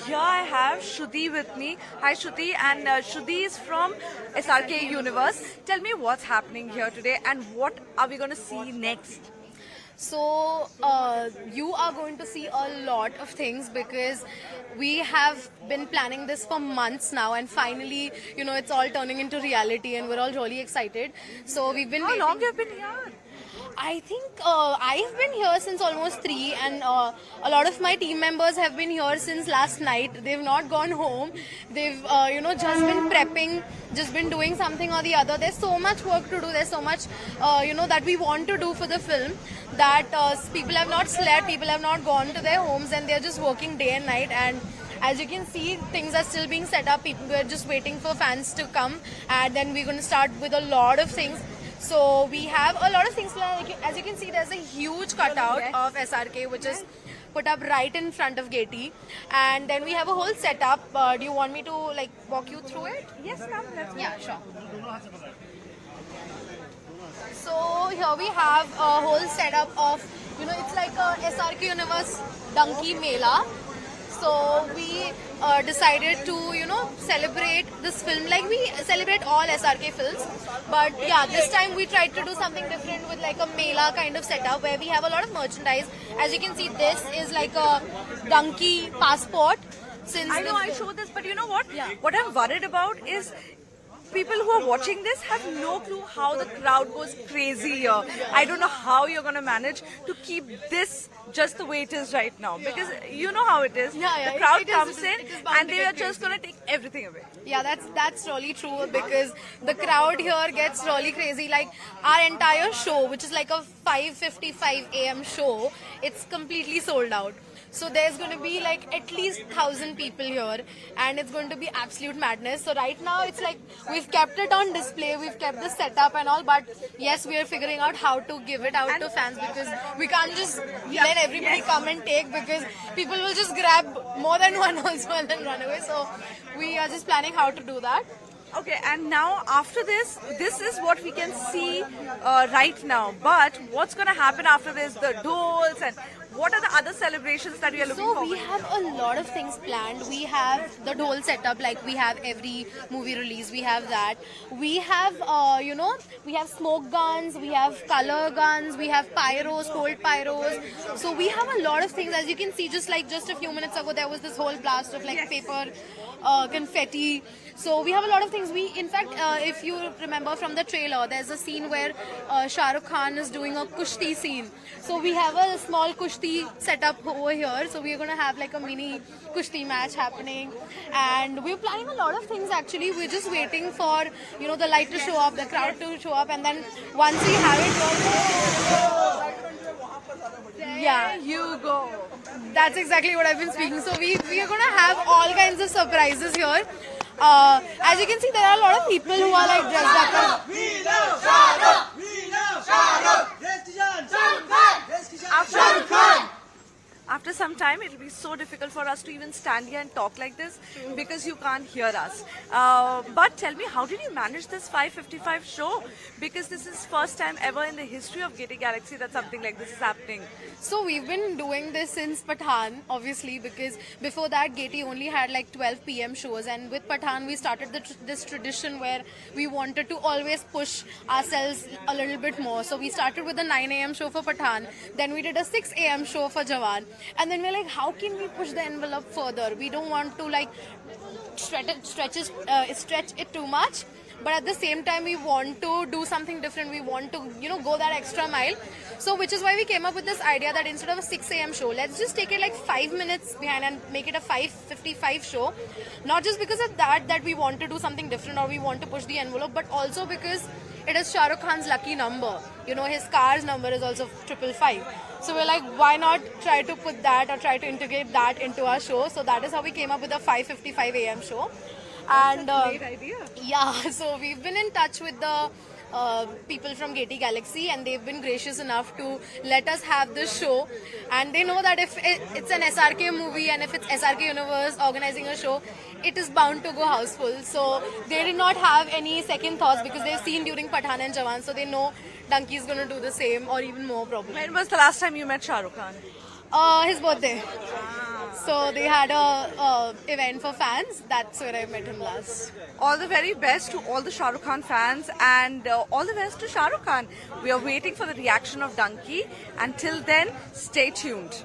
here I have Shruti with me. Hi Shruti, and Shruti is from SRK Universe. Tell me what's happening here today and what are we going to see next? So you are going to see a lot of things because we have been planning this for months now, and finally, it's all turning into reality, and we're all really excited. So we've been. How long have you been here? I think I've been here since almost 3, and a lot of my team members have been here since last night. They've not gone home. They've, just been prepping, just been doing something or the other. There's so much work to do. There's so much, that we want to do for the film that people have not slept, people have not gone to their homes, and they're just working day and night. And as you can see, things are still being set up. We're just waiting for fans to come, and then we're going to start with a lot of things. So we have a lot of things planned. As you can see, there's a huge cutout of SRK which is put up right in front of Gaiety, and then we have a whole setup. Do you want me to walk you through it? Yes, ma'am. Yeah, sure. So here we have a whole setup of, it's like a SRK Universe Dunki Mela. So we decided to, celebrate this film like we celebrate all SRK films. But yeah, this time we tried to do something different with like a Mela kind of setup where we have a lot of merchandise. As you can see, this is like a Dunki passport. I know I showed this, but you know what? Yeah. What I'm worried about is people who are watching this have no clue how the crowd goes crazy here. I don't know how you're going to manage to keep this just the way it is right now, because you know how it is. Yeah, the crowd it is comes bound in to and they get are just going to take everything away. Yeah, that's really true because the crowd here gets really crazy. Like our entire show, which is like a 5:55 a.m. show, it's completely sold out. So there's going to be like at least 1,000 people here, and it's going to be absolute madness. So right now it's like we've kept it on display, we've kept the setup and all, but yes, we are figuring out how to give it out to fans because we can't just let everybody come and take, because people will just grab more than one also and then run away. So we are just planning how to do that. Okay, and now after this is what we can see right now. But what's going to happen after this? The dolls and what are the other celebrations that we are looking forward to? So we have a lot of things planned. We have the doll setup, like we have every movie release. We have that. We have, we have smoke guns. We have color guns. We have pyros, cold pyros. So we have a lot of things. As you can see, just a few minutes ago, there was this whole blast of paper, confetti. So we have a lot of things. In fact, if you remember from the trailer, there's a scene where Shah Rukh Khan is doing a kushti scene. So we have a small kushti set up over here. So we're going to have like a mini kushti match happening. And we're planning a lot of things actually. We're just waiting for, the light to show up, the crowd to show up. And then once we have it, yeah, you go. That's exactly what I've been speaking. So we are going to have all kinds of surprises here. As you can see, there are a lot of people who are like dressed up. We love Shah Rukh! We love Shah Rukh! After some time, it will be so difficult for us to even stand here and talk like this because you can't hear us. But tell me, how did you manage this 5:55 show? Because this is first time ever in the history of Gaiety Galaxy that something like this is happening. So we've been doing this since Pathan, obviously, because before that Gaiety only had like 12 p.m. shows, and with Pathan we started this tradition where we wanted to always push ourselves a little bit more. So we started with a 9 a.m. show for Pathan, then we did a 6 a.m. show for Jawan, and then we're like, how can we push the envelope further? We don't want to stretch it too much, but at the same time we want to do something different. We want to go that extra mile. So which is why we came up with this idea that instead of a 6 a.m. show, let's just take it like 5 minutes behind and make it a 5:55 show. Not just because of that we want to do something different or we want to push the envelope, but also because it is Shah Rukh Khan's lucky number. His car's number is also 555. So we're like, why not try to put that or try to integrate that into our show? So that is how we came up with a 5:55 a.m. show. And Great idea. yeah, so we've been in touch with the people from Gaiety Galaxy, and they've been gracious enough to let us have this show. And they know that if it's an SRK movie and if it's SRK Universe organizing a show, it is bound to go houseful. So they did not have any second thoughts because they've seen during Pathan and Jawan, so they know Dunki is going to do the same or even more probably. When was the last time you met Shah Rukh Khan? His birthday. So they had a event for fans. That's where I met him last. All the very best to all the Shah Rukh Khan fans and all the best to Shah Rukh Khan. We are waiting for the reaction of Dunki. Until then, stay tuned.